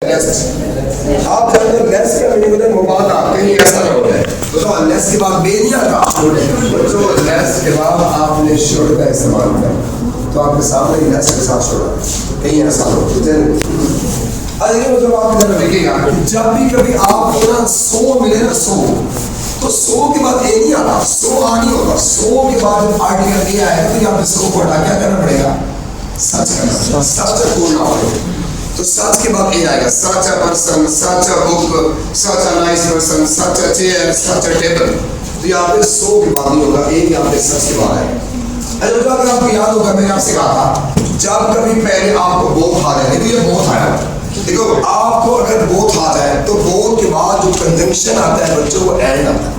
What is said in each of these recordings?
आप जानते हो लेस का मीनिंग मुबादा, कहीं ऐसा ना हो जाए तो लेस के बाद बे नहीं आता, तो लेस के बाद आपने शुड का इस्तेमाल किया तो आपके सामने लेस के साथ शुड, कहीं ऐसा हो अरे मतलब आप देखिएगा जब भी कभी आपको ना सो मिले ना सो, तो सो के बाद ए नहीं आता, सो आ नहीं होगा, सो के बाद जब आर्टिकल ए आएगा तो यहाँ पे सो को हटा क्या करना पड़ेगा, सच करना, सच बोलना पड़ेगा। तो सच के बाद ए आएगा, such a person, such a book, such a nice person, such a chair, such a table. तो यहाँ पे सो के बाद नहीं होगा, ए यहाँ पे सच के बाद आएगा। अरे अगर आपको याद होगा मैंने आपसे कहा था जब कभी पहले आपको बोथ आ जाए, देखो ये बोथ आया, देखो आपको अगर बोथ आ जाए तो बोथ के बाद जो कंजंक्शन आता है बच्चों वो एंड आता है।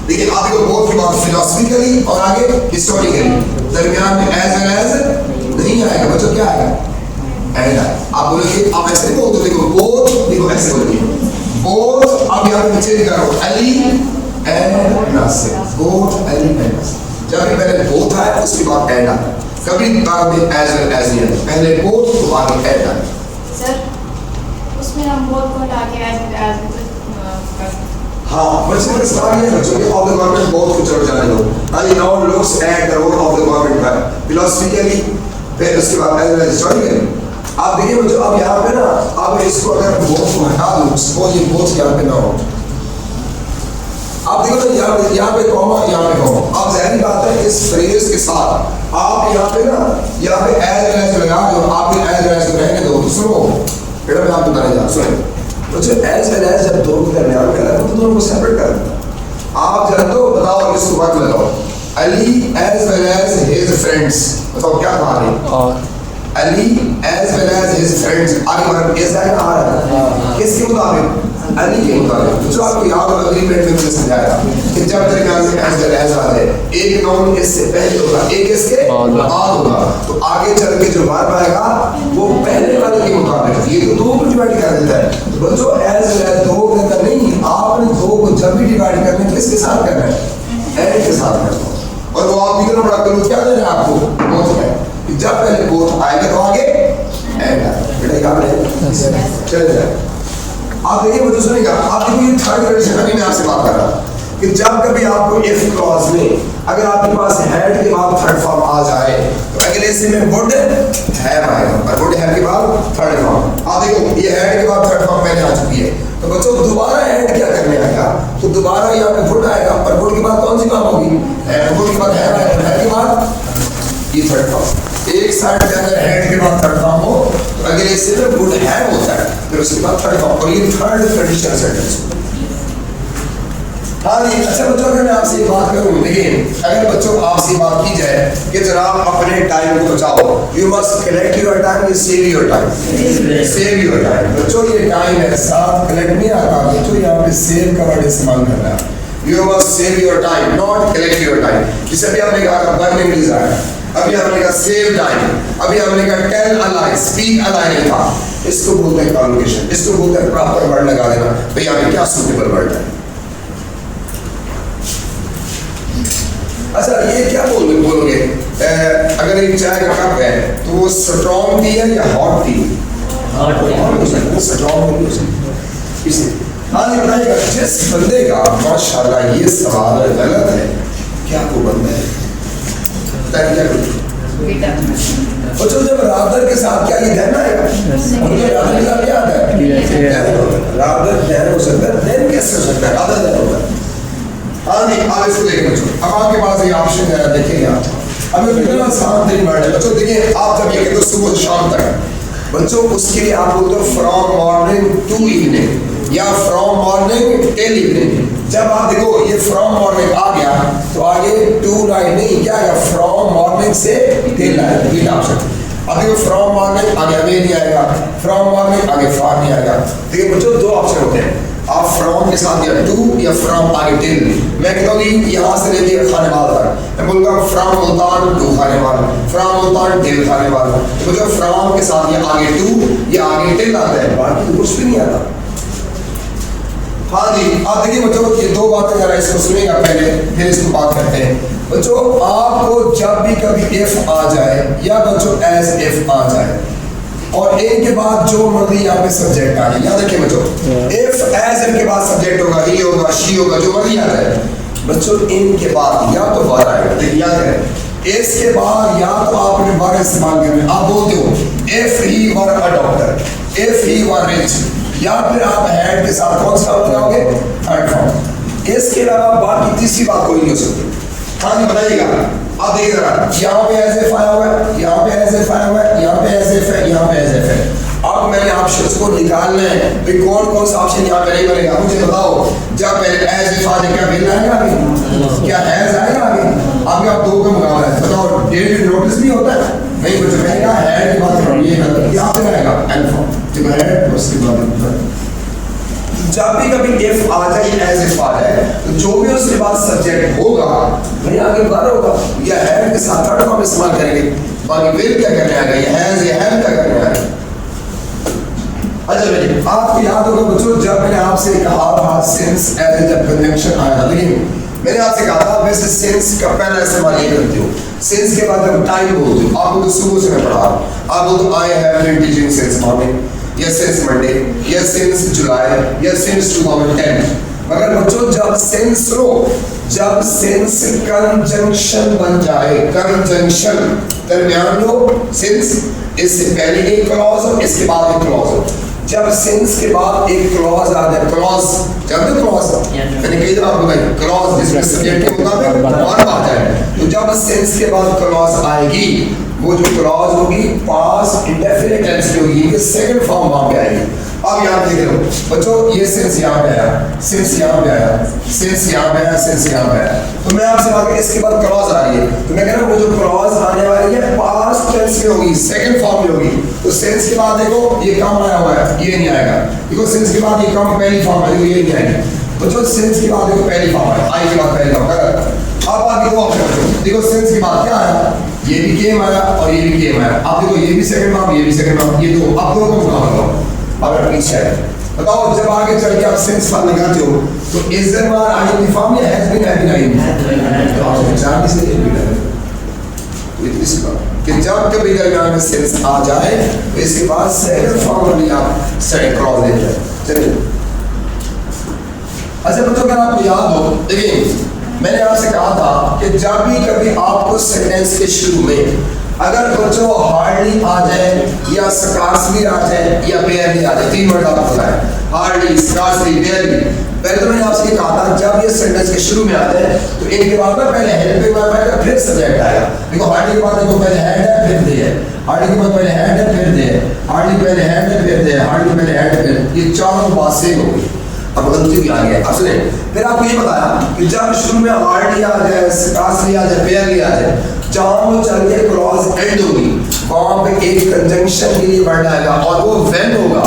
लेकिन आप देखो बोथ के बाद फिलोसफिकली और आगे हिस्टोरिकली, दरमियान में एज वेल एज नहीं आएगा बच्चों, क्या आएगा, एंड आएगा। आप बोलोगे आप ऐसे बोलते हो, देखो बोथ, देखो ऐसे बोलोगे बोथ, अब यहाँ पे चेंज करो Ali and Nasir, both Ali and Nasir. जब भी पहले बोथ आए उसके बाद एंड आता है, कभी बाद में एज वेल एज नहीं आता, पहले बोथ तो बाद में एंड आता है। सर उसमें हम बोथ को हटा के एज हाँ, बच्चे के साथ ये बच्चों के ऑफ द गवर्नमेंट बोथ को चढ़ जाने दो। Ali now looks at the role of the government philosophically, फिर उसके बाद एज वेल एज हिस्टोरिकली। आप देखिए बच्चों अब यहाँ पे ना, अब इसको अगर बोथ को हटा दूँ, सपोज ये बोथ यहाँ पे ना हो, आप देखो ना यहाँ पे कॉमा, यहाँ पे कॉमा, अब ज़ाहिर बात है इस फ्रेज के साथ आप यहाँ पे ना, यहाँ पे एज वेल एज लगा दो, आप एज वेल एज रहने दो। तो सुनो बेटा मैं आपको बताने जा, सुनो बच्चों एज वेल एज जब दोनों के दरमियान कर रहा है तो दोनों को सेपरेट कर दो। आप जरा तो बताओ इसको बात लगाओ, Ali as well as his friends, बताओ क्या कहा है, Ali as well as his friends, आगे वर्ब इज दैट आ रहा है किसके मुताबिक, अली के मुताबिक। जो आपको याद होगा एग्रीमेंट में मैंने समझाया कि जब दरमियान में एज वेल एज आ जाए, एक नाउन इससे पहले होगा एक इसके बाद होगा, तो आगे चल के जो वर्ब आएगा वो पहले वाले के मुताबिक, ये तो दो को डिवाइड कर देता है। तो बच्चों एज वेल एज दो के अंदर नहीं, आपने दो को जब भी डिवाइड करना है किसके साथ करना है, एंड के साथ करना है। और वो आप इतना बड़ा करूँ क्या देना है आपको, बोथ है, जब पहले बोथ आएगा तो आगे एंड आएगा। बेटा क्या है चले जाए। आप देखिए मुझे सुनेगा, आप देखिए ये थर्ड कंडीशन अभी मैं आपसे बात कर रहा था कि जब कभी आपको इफ क्लॉज में अगर आपके पास हैड के बाद थर्ड फॉर्म आ जाए तो अगले से में वुड हैव आएगा, और वुड हैव के बाद थर्ड फॉर्म। आप देखो ये हैड के बाद थर्ड फॉर्म पहले आ चुकी है, तो बच्चों दोबारा हैड क्या करने आएगा, तो दोबारा यहाँ पे वुड आएगा, और वुड के बाद कौन सी फॉर्म होगी, वुड के बाद हैव आएगा, हैव के बाद ये थर्ड फॉर्म। एक साइड पे अगर हेड के बाद थर्ड फॉर्म हो तो अगले से में वुड हैव होता है, फिर उसके बाद थर्ड फॉर्म, और ये थर्ड कंडीशनल सेंटेंस। हाँ जी, अच्छा बच्चों अगर मैं आपसे बात करूँ, देखिए अगर बच्चों आपसे बात की जाए कि जनाब अपने टाइम को बचाओ, you must collect your time, you save your time, save your time. बच्चों ये टाइम है, साथ कलेक्ट नहीं आता बच्चों, यहाँ पे सेव का वर्ड इस्तेमाल करना है। You must save your time, not collect your time. जैसे अभी आपने कहा बर्निंग डिजायर, अभी हमने कहा सेव टाइम, अभी हमने कहा tell a lie, speak a लाई था, इसको बोलते हैं कॉन्वोकेशन, इसको बोलते हैं प्रॉपर वर्ड लगा देना, भाई यहाँ पे क्या सूटेबल वर्ड है। अच्छा ये क्या बोलोगे, अगर एक चाय का कप है तो वो स्ट्रॉन्ग टी है या हॉट टी, स्ट्रॉन्ग इसे। हाँ ये बताइएगा जिस बंदे का माशाल्लाह ये सवाल गलत है, क्या वो बंदा है बच्चों, जब रादर के साथ क्या ये देना है, मुझे रादर के साथ क्या आता है, रादर देन हो सकता है, देन कैसे हो सकता है, रादर देन होता है। हाँ नहीं आप इसको देखिए बच्चों, अब आपके पास ये ऑप्शन है, देखिए आप अब कितना आसान तरीन वर्ड है बच्चों। देखिए आप जब ये कहते हो सुबह शाम तक, बच्चों उसके लिए आप बोलते हो फ्रॉम मॉर्निंग टू इवनिंग या फ्रॉम मॉर्निंग टिल इवनिंग। जब आप देखो ये फ्रॉम मॉर्निंग आ गया तो आगे टू नाइट नहीं, क्या आएगा, फ्रॉम मॉर्निंग से टिल आएगा, ये ऑप्शन। अब देखो फ्रॉम मॉर्निंग आगे अवे नहीं आएगा, फ्रॉम मॉर्निंग आगे फार नहीं आएगा। देखिए बच्चों दो ऑप्शन होते हैं, आप फ्रॉम के साथ या टू या फ्रॉम आगे टिल। मैं कहता हूँ यहाँ से लेके खानेवाल तक, मैं बोलूँगा from Multan to Khanewal, from Multan till Khanewal. तो जो फ्रॉम के साथ या आगे टू या आगे टिल आता है, बाकी कुछ भी नहीं आता। हाँ जी आप देखिए बच्चों ये दो बातें जरा इसको सुनेगा पहले, फिर इसको बात करते हैं। बच्चों आपको जब भी कभी इफ आ जाए या बच्चों एज इफ आ जाए, और इन के बाद जो मर्जी यहाँ पे सब्जेक्ट आ जाए। याद रखिए बच्चों, इफ एज इन के बाद सब्जेक्ट होगा, ही होगा, शी होगा, जो मर्जी आ जाए बच्चों। इन के बाद या तो वर आएगा, देखिए याद करें, इसके बाद या तो आपने वर इस्तेमाल करना। आप बोलते हो if he were a doctor, if he were rich, या फिर आप हैड के साथ कौन सा लगाओगे, थर्ड फॉर्म। इसके अलावा बाकी तीसरी बात कोई नहीं हो सकती। हाँ जी बताइएगा। आप देखिए जरा, यहाँ पे एज एफ आया हुआ है, यहाँ पे एज एफ आया हुआ है, यहाँ पे एज एफ है, यहाँ पे एज एफ है। अब मैंने ऑप्शंस को निकालना है भाई, कौन कौन सा ऑप्शन यहाँ पे नहीं बनेगा मुझे बताओ। जब पहले एज एफ आ जाए क्या बिल आएगा अभी, क्या हैज आएगा अभी? अभी आप दो का मुकाबला है, बताओ डेट नोटिस भी होता है नहीं बच्चों, मैंने कहा हैड की बात करो, ये यहाँ पे आएगा अल्फा, जब हैड उसके बाद जब भी कभी इफ आ जाए, एज इफ आ जाए, तो जो भी उसके बाद सब्जेक्ट होगा वही आगे वर होगा, या हैव के साथ थर्ड फॉर्म इस्तेमाल करेंगे। बाकी विल क्या करने आएगा, या हैज या हैव क्या करने आएगा। अच्छा बेटे आपको याद होगा बच्चों, जब मैंने आपसे कहा था सिंस एज जब कंजंक्शन आया, लेकिन मैंने आपसे कहा था वैसे सिंस का पहला इस्तेमाल ये करते हो, सिंस के बाद जब टाइम बोलते हो, आपको तो शुरू से मैं पढ़ा, आप बोलते I have been teaching since morning, या सिंस मंडे, या सिंस जुलाई, या सिंस 2010। मगर बच्चों जब सिंस रो, जब सिंस कंजंक्शन बन जाए, कंजंक्शन दरमियान लो सिंस, इससे पहले एक क्लॉज हो, इसके बाद एक क्लॉज हो। जब सिंस के बाद एक क्लॉज आ जाए, क्लॉज जब तो क्लॉज मैंने कई दफा आपको बताया, क्लॉज जिसमें सब्जेक्ट के मुताबिक वर्ब आ जाए, तो जब सिंस के बाद क्लॉज आएगी, वो जो क्लॉज होगी पास्ट इंडेफिनिट टेंस की होगी, सेकंड फॉर्म वहां पे आएगी। अब यहाँ देख लो बच्चों, ये सिंस यहाँ पे आया, सिंस यहाँ पे आया, सिंस यहाँ पे आया, सिंस यहाँ पे आया, तो मैं आपसे बात करूं इसके बाद क्लॉज आ रही है, तो मैं कह रहा हूँ वो जो क्लॉज आने वाली है पास्ट टेंस में होगी, सेकंड फॉर्म में होगी। तो सिंस के बाद देखो ये कम आया हुआ है, ये नहीं आएगा, देखो सिंस के बाद ये कम पहली फॉर्म है, देखो ये नहीं आएगी। तो जो सिंस के बाद देखो पहली फॉर्म है, आई के बाद पहली फॉर्म है। अब आगे दो ऑप्शन देखो, सिंस के बाद क्या आया, ये भी केम आया और ये भी केम आया। अब देखो ये भी सेकंड फॉर्म, ये भी सेकंड फॉर्म, ये दो, अब दो को मुकाबला करो। अब पीछे है बताओ, जब आगे चल के आप सेंस फॉर्म लगाते हो तो is there are ING form या हैज बीन आईएनजी, तो आप चार से एक भी डालें। तो इतनी सी बात कि जब कभी दरमियान में सेंस आ जाए तो इसके बाद सेकंड फॉर्म में आप सेकंड क्लॉज लेते हैं। चलिए अच्छा बच्चों, अगर आपको याद हो, देखिए मैंने आपसे कहा था कि जब भी कभी आपको सेंटेंस के शुरू में अगर बच्चों हार्डली आ जाए, या स्कार्सली आ जाए, या बेयरली आ जाए, तीन वर्ड आपको पता है, हार्डली, स्कार्सली, बेयरली। पहले तो मैंने आपसे कहा था जब ये सेंटेंस के शुरू में आ जाए तो इनके बाद में पहले हेड पे आएगा, फिर सब्जेक्ट आएगा। देखो हार्डली के बाद देखो पहले हेड है फिर दे है, हार्डली के बाद पहले हेड है फिर दे है, हार्डली पहले हेड है फिर दे है, हार्डली पहले हेड है फिर, ये चारों बात सेम होगी। अब गलती भी आ गया, अब सुने, फिर आपको ये बताया कि जब शुरू में हार्डली आ जाए, स्कार्सली आ जाए, बेयरली आ जाए, जहाँ वो चल के क्लॉज एंड होगी वहां पे एक कंजंक्शन के लिए वर्ड आएगा और वो व्हेन होगा।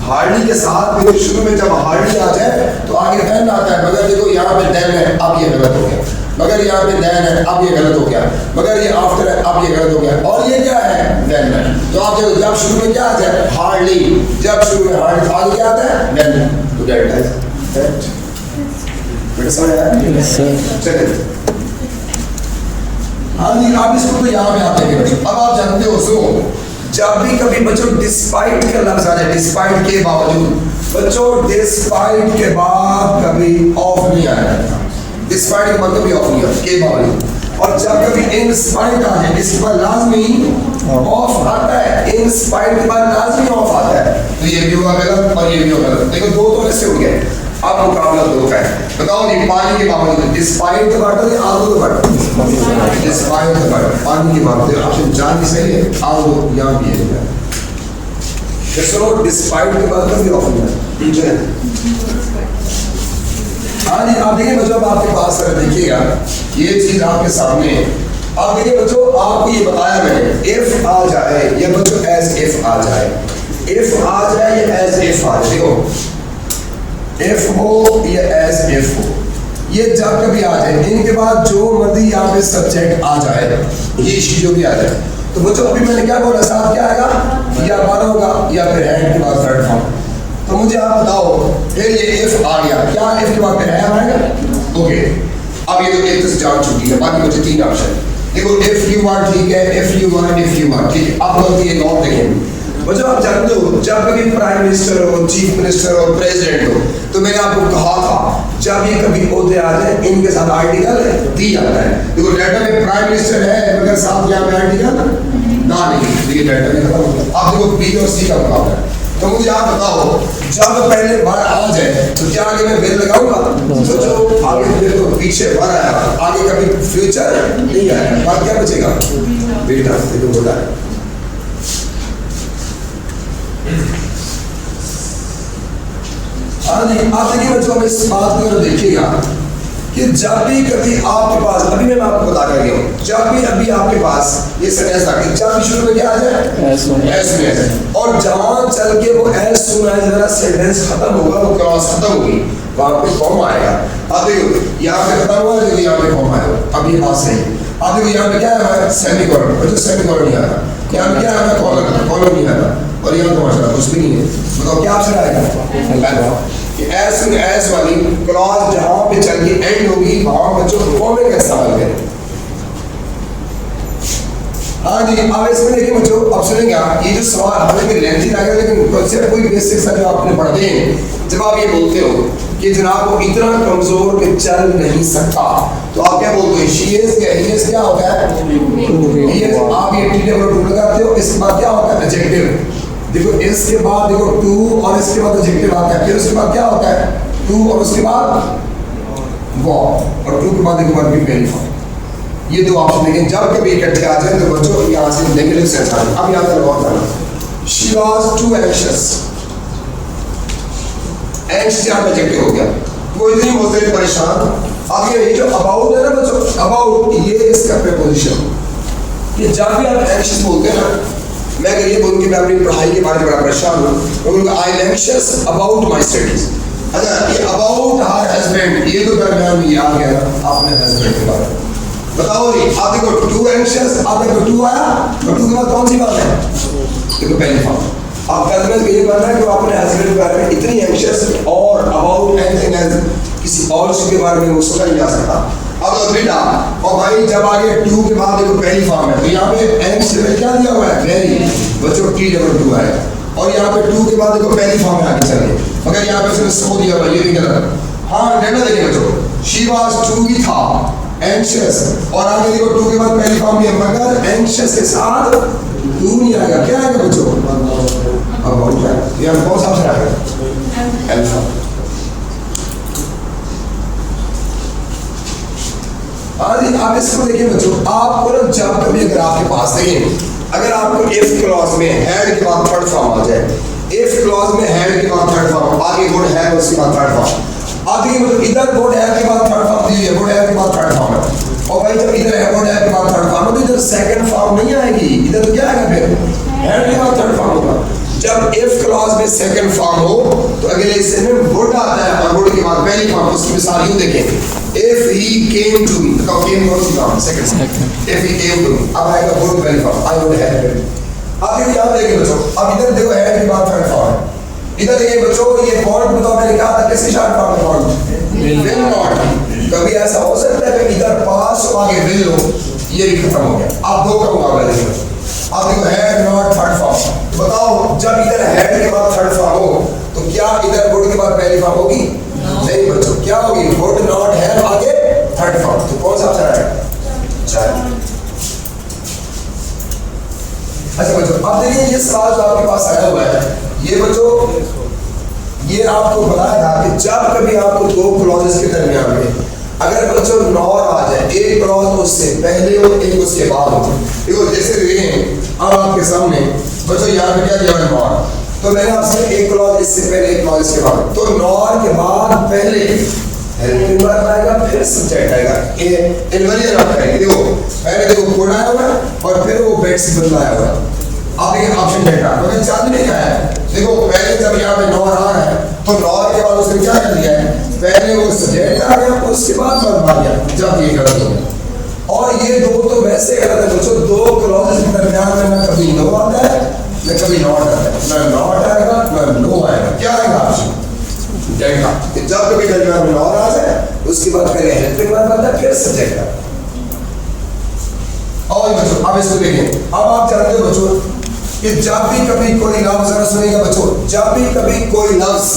हार्डली के साथ फिर शुरू में जब हार्डली आ जाए तो आगे व्हेन आता है, मगर देखो यहाँ पे देन है, अब ये गलत हो गया, मगर यहाँ पे देन है, अब ये गलत हो गया, मगर ये आफ्टर है, अब ये गलत हो गया, और ये क्या है व्हेन है। तो आप देखो जब शुरू में क्या आ जाए हार्डली, जब शुरू में हार्डली आगे क्या आता है व्हेन, तो दैट इज दैट। बेटा समझ आया? चलिए हाँ जी, आप इसको तो यहाँ पे आते हैं बच्चों। अब आप जानते हो सुनो, जब भी कभी बच्चों डिस्पाइट का लफ्ज आ जाए, डिस्पाइट के बावजूद, बच्चों डिस्पाइट के बाद कभी ऑफ नहीं आया, डिस्पाइट के बाद कभी ऑफ नहीं आया के बावजूद। और जब कभी इन स्पाइट आ जाए इसके बाद लाजमी ऑफ आता है, इन स्पाइट के बाद लाजमी ऑफ आता है, तो ये भी होगा गलत और ये भी होगा गलत। देखो दो तो ऐसे हो गए, अब मुकाबला दो का है। बताओ जी, पानी के बावजूद डिस्पाइट द बटन या Aldous the button, despite the button, पानी के बावजूद ऑप्शन जान सही है, आल्दो यहाँ भी है। चलो डिस्पाइट के बाद कभी ऑफ नहीं है। हाँ जी, आप देखिए बच्चों, अब आपके पास देखिएगा ये चीज आपके सामने है। अब देखिए बच्चों, आपको ये बताया मैंने, इफ आ जाए या बच्चों एज इफ आ जाए, इफ आ जाए या एज इफ आ जाए, देखो इफ हो या एज इफ हो, ये जब कभी आ जाए, इनके बाद जो मर्जी यहाँ पे सब्जेक्ट आ जाए, ये जो भी आ जाए, तो बच्चों अभी मैंने क्या बोला, साथ क्या आएगा, या वन होगा या फिर हैड के बाद थर्ड फॉर्म। तो मुझे आप बताओ, फिर ये इफ आ गया, क्या इफ के बाद फिर हैड आएगा? ओके, अब ये तो एक तो जान चुकी है, बाकी मुझे तीन ऑप्शन। देखो इफ यू आर ठीक है, इफ यू आर ठीक है। अब गलती एक और देखें, बच्चों आप जानते हो जब कभी प्राइम मिनिस्टर हो, चीफ मिनिस्टर हो, प्रेसिडेंट हो, तो मैंने आपको कहा था जब ये कभी ओहदे आ जाए इनके साथ आर्टिकल दी जाता है। देखो लेटर में प्राइम मिनिस्टर है मगर साथ यहाँ पे आर्टिकल ना नहीं, तो ये लेटर में खत्म हो गया। आप देखो बी और सी का मुकाबला है। तो मुझे आप बताओ जब पहले बार आ जाए तो क्या आगे मैं बिल लगाऊंगा? सोचो आगे बिल तो पीछे बार आया, आगे कभी फ्यूचर नहीं आया, बात क्या बचेगा? बेटा देखो बोला है आप देखिए बच्चों, अब इस बात को देखिएगा कि जब भी कभी आपके पास, अभी मैं आपको बता कर गया हूँ, जब भी अभी आपके पास ये सेंटेंस आ गया, जब भी शुरू में क्या आ जाए एज सुन एज, और जहां चल के वो एज सुन एज वाला सेंटेंस खत्म होगा, वो क्लॉज खत्म होगी, वहां पे फॉर्म आएगा। अब देखो यहाँ पे खत्म हुआ, देखो यहाँ पे फॉर्म आएगा। अब ये बात सही। अब देखो यहाँ पे क्या है? सेमीकोलन। बच्चों सेमीकोलन नहीं आता, यहाँ पे क्या है? कॉलन, कॉलन नहीं आता, और यहाँ तो माशाल्लाह कुछ भी नहीं है। बताओ क्या आंसर आएगा? कि एस वाली क्लॉज जहां पे चल के एंड होगी वहां बच्चों फॉर्मिंग का इस्तेमाल करें। हाँ जी, अब इसमें देखिए बच्चों, अब सुनेंगे ये जो सवाल हालांकि लेंथी लगा, लेकिन कॉन्सेप्ट कोई बेसिक सा जो आपने पढ़ते हैं, जब आप ये बोलते हो कि जनाब वो इतना कमजोर कि चल नहीं सकता, तो आप क्या बोलते हो? शी इज क्या होता है? आप ये टी डबल लगाते हो, इसके बाद क्या होता है? एडजेक्टिव। देखो इसके बाद देखो टू और इसके बाद एडजेक्टिव आता है, फिर उसके बाद क्या होता है? टू और उसके बाद वो, और टू के बाद एक वर्ब की पहली फॉर्म। ये दो ऑप्शन देखें, जब कभी इकट्ठे आ जाए तो बच्चों यहाँ से नेगेटिव सेंस आ जाए। अब यहाँ पर गौर करना, she was too anxious, anxious यहाँ पे एडजेक्टिव हो गया, वो इतनी बहुत परेशान। अब ये जो अबाउट है ना बच्चों, अबाउट ये इसका प्रीपोजिशन, कि जब भी आप एंशियस बोलते हैं ना, मैं अगर ये बोलूँ कि मैं अपनी पढ़ाई के बारे में बड़ा परेशान हूँ, तो बोलूँगा I am anxious about my studies. अच्छा, ये अबाउट हर हस्बैंड, ये तो दरमियान में आ गया ना आपने हस्बैंड के बारे में। बताओ जी, आप देखो टू एंशियस, आप देखो टू आया, और टू के बाद कौन सी बात है? देखो पहली फॉर्म। आप कदम ये करना है कि अपने हस्बैंड के बारे में इतनी एंशियस और अबाउट एनीथिंग एल्स किसी और चीज के बारे में वो सोचा नहीं जा सकता। अब बेटा, और भाई जब आगे टू के बाद देखो पहली फॉर्म है, तो यहाँ पे एंड में क्या दिया हुआ है? वेरी। बच्चों टी डबल टू है, और यहाँ पे टू के बाद देखो पहली फॉर्म है आगे चलिए, मगर यहाँ पे उसने सो दिया हुआ, ये भी गलत। हाँ डेटा देखिए बच्चों, शी वाज टू भी था एंशियस, और आगे देखो टू के बाद पहली फॉर्म है, मगर एंशियस के साथ टू नहीं आएगा। क्या आएगा बच्चों? अब बहुत है, यहाँ कौन सा ऑप्शन आएगा? अल्फा। आप इसको देखिए बच्चों, आपको ना जब कभी अगर आपके पास देखिए, अगर आपको इफ क्लॉज में हैड के बाद थर्ड फॉर्म आ जाए, इफ क्लॉज में हैड के बाद थर्ड फॉर्म, आगे वुड हैव उसके बाद थर्ड फॉर्म, आप देखिए मतलब इधर वुड हैव के बाद थर्ड फॉर्म दी है, वुड हैव के बाद थर्ड फॉर्म है, और भाई जब इधर है वुड हैव के बाद थर्ड फॉर्म, तो इधर सेकंड फॉर्म नहीं आएगी, इधर तो क्या आएगा? फिर हैड के बाद थर्ड फॉर्म होगा। जब इफ क्लॉज में सेकंड फॉर्म हो तो अगले हिस्से में वुड आता है, और वुड के बाद पहली फॉर्म। उसकी मिसाल यूं देखें, if he came to me, तो came कौन सी form? Second. if he came to me, अब आएगा वुड पहली form, I would have been। अब ये याद रखिए बच्चों, अब इधर देखो हैड के बाद थर्ड फॉर्म है, इधर देखिए बच्चों ये पॉइंट बताओ, मैंने कहा था किसकी शॉर्ट फॉर्म है? Point will not। कभी ऐसा हो सकता है कि इधर पास हो आगे will हो, ये भी खत्म हो गया। आप दो का मुकाबला देखिए, आप देखो हैड नॉट थर्ड फॉर्म, बताओ जब इधर हैड के बाद थर्ड फॉर्म हो तो क्या इधर वुड के बाद पहली फॉर्म होगी? नहीं बच्चों, क्या होगी? वुड नॉट हैव आगे थर्ड फॉर्म। तो कौन सा ऑप्शन आएगा? चार। अच्छा बच्चों, अब देखिए ये सवाल जो आपके पास आया हुआ है, ये बच्चों ये आपको बताया था कि जब कभी आपको दो क्लॉजेस के दरमियान में अगर बच्चों नॉर आ जाए, एक क्लॉज उससे पहले हो एक उसके बाद हो, देखो जैसे देखें अब आपके सामने बच्चों यहाँ पे क्या दिया है? नॉर। तो मैंने आपसे एक क्लॉज इससे पहले एक क्लॉज इसके बाद, तो नॉर के बाद पहले हेल्पिंग वर्ब आएगा, फिर सब्जेक्ट आएगा, ये इन्वर्जन आप करेंगे। देखो पहले देखो कोड आया हुआ है और फिर वो बेड से बदला आया हुआ है। आप एक ऑप्शन देखा, मगर चालू नहीं आया है। देखो पहले जब यहाँ पे नॉर आ रहा है तो नॉर के बाद उसने क्या कर दिया है? पहले वो सब्जेक्ट आ गया, उसके बाद वर्ब आ गया, जब ये गलत हो गया। और ये दो तो वैसे गलत है बच्चों, दो क्लॉजेस के दरमियान में ना कभी नो आता है ना कभी नॉट आता है, ना नॉट आएगा ना नो आएगा। क्या आएगा ऑप्शन? देखा कि जब कभी दरमियान में नॉट आ जाए उसके बाद पहले हेल्पिंग वर्ब आता है, फिर सब्जेक्ट आता है। और बच्चों अब इसको देखें, अब आप जानते हो बच्चों कि जब भी कभी कोई लफ्ज, जरा सुनिएगा बच्चों, जब भी कभी कोई लफ्ज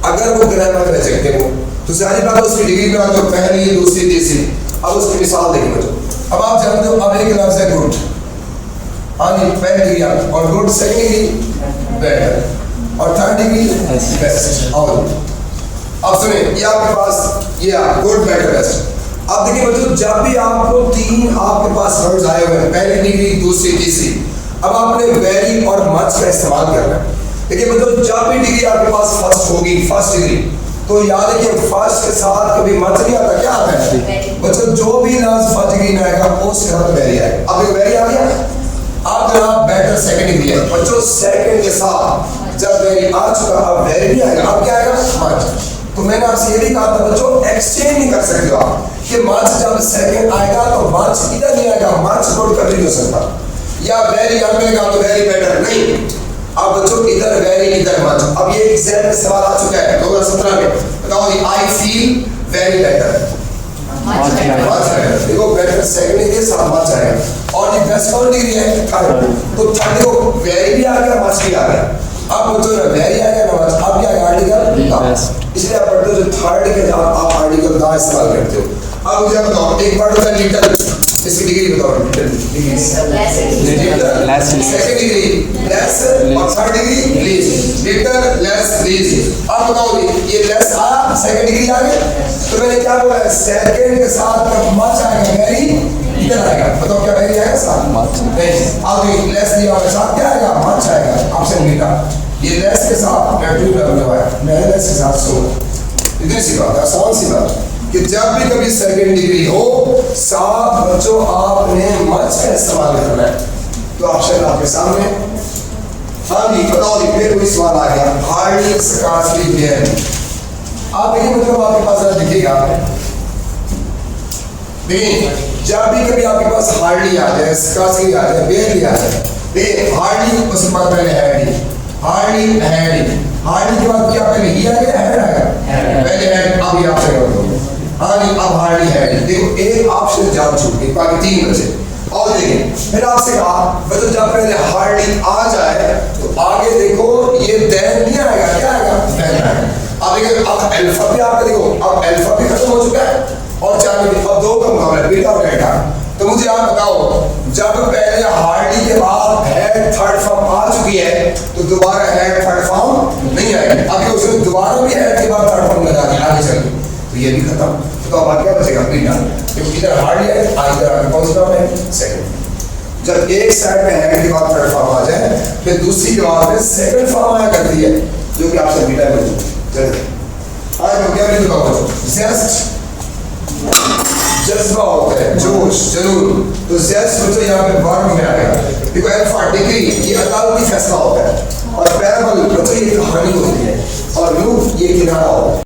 अगर वो ग्रामर में रिजेक्टेड हो तो जाहिर बात है उसकी डिग्री में तो पहली, दूसरी, तीसरी। अब उसकी मिसाल देखिए बच्चों, अब आप जानते हो अब एक लफ्ज है गुड, हाँ जी, पहली डिग्री आप, और गुड सेकंड डिग्री बेटर, और थर्ड डिग्री बेस्ट। और अब सुनिए ये आपके पास ये गुड बेटर बेस्ट। अब देखिए बच्चों, जब भी आपको तीन आपके पास वर्ड्स आए हुए हैं, पहली डिग्री, दूसरी, तीसरी, अब आपने वेरी और मच का इस्तेमाल करना है। देखिए बच्चों, जब भी डिग्री आपके पास फर्स्ट होगी, फर्स्ट डिग्री, तो याद है कि फर्स्ट के साथ कभी मच नहीं आता, क्या आता है बच्चों? जो भी लफ्ज फर्स्ट डिग्री में आएगा उसके साथ वेरी आएगा। अब वेरी आ गया, अब जनाब बेटर सेकंड डिग्री है बच्चों, सेकंड के साथ जब वेरी आ चुका, अब वेरी नहीं आएगा, अब क्या आएगा? मच। तो मैंने आपसे ये भी कहा था बच्चों, एक्सचेंज नहीं कर सकते आप कि मच जब सेकंड आएगा तो मच इधर नहीं आएगा, मच गुड कभी नहीं हो सकता, या वेरी यहाँ मैंने कहा तो वेरी बेटर नहीं। अब बच्चों इधर वेरी इधर मच। अब ये एग्जाम में सवाल आ चुका है 2017 में, बताओ जी, आई फील वेरी बेटर, देखो बेटर सेकंड डिग्री साथ मच आएगा, और ये बेस्ट कौन डिग्री है? थर्ड। तो थर्ड देखो वेरी भी आ गया, मच भी आ गया। अब बच्चों ना वेरी आ गया ना मच, अब क्या आएगा? आर्टिकल, इसलिए आप पढ़ते हो जो थर्ड के साथ आप आर्टिकल दा इस्तेमाल करते हो। अब मुझे बताओ एक वर्ड होता है लिटिल, इसकी डिग्री बताओ। Little degree second degree less, और third degree least. Little, less, least. अब बताओ जी, ये लेस आया, सेकंड डिग्री आ गई, तो मैंने क्या बोला? सेकंड के साथ जब मच आएगा वेरी इधर आएगा, बताओ क्या वेरी आएगा? साथ मच नहीं। अब लेस दिया और साथ क्या आएगा? मच आएगा। ऑप्शन बीटा, ये लेस के साथ नेगेटिव लगा हुआ है, मैं लेस के साथ सो। इतनी सी बात है, आसान सी बात कि जब भी कभी सेकंड डिग्री हो साथ बच्चों आपने मच का इस्तेमाल करना है। तो ऑप्शन आपके सामने। हाँ जी बताओ जी, फिर कोई सवाल आ गया, हार्डली स्कार्सली बेयरली। आप देखिए मतलब आपके पास दिखेगा, देखिए जब भी कभी आपके पास हार्डली आ जाए, स्कार्सली आ जाए, बेयरली आ जाए, देखिए हार्डली उसके बाद पहले हैडी, हार्डली हैडी, हार्डली के बाद क्या पहले ही आ गया, हैड आएगा, पहले हैड, अब ये आपसे कर दो। हाँ जी अब हार्डली हैडी, देखो एक ऑप्शन जा चुकी, बाकी तीन बचे। और देखिए फिर आपसे कहा मतलब जब पहले हार्डली आ जाए तो आगे देखो ये दैन नहीं आएगा, क्या आएगा? दैन आएगा। अब देखिए अब अल्फा भी आपका देखो, अब अल्फा भी खत्म हो चुका है और चार भी, अब दो का मुकाबला बीटा और डेल्टा। तो मुझे आप बताओ जब पहले हार्डली के बाद हेड थर्ड फॉर्म आ चुकी है तो दोबारा हेड थर्ड फॉर्म नहीं आएगी। अभी उसने दोबारा भी हेड के बाद थर्ड फॉर्म लगा दिया आगे चल के, तो ये भी खत्म। तो अब क्या बचेगा? बीटा, क्योंकि इधर हार्डली है, इधर आगे कौन सा है? सेकंड। जब एक साइड में हेड के बाद थर्ड फॉर्म आ जाए फिर दूसरी के बाद में सेकंड फॉर्म आया करती है जो कि आपसे बीटा में चलिए आज मैं क्या नहीं बताऊँ, जेस्ट जज्बा होता है, जोश, जुनून। तो जेस्ट बच्चों यहाँ पे वर्ब में आएगा, देखो अल्फा डिग्री ये अदालती फैसला होता है, और पैराबल बच्चों ये कहानी होती है, और रूफ ये किनारा होता है।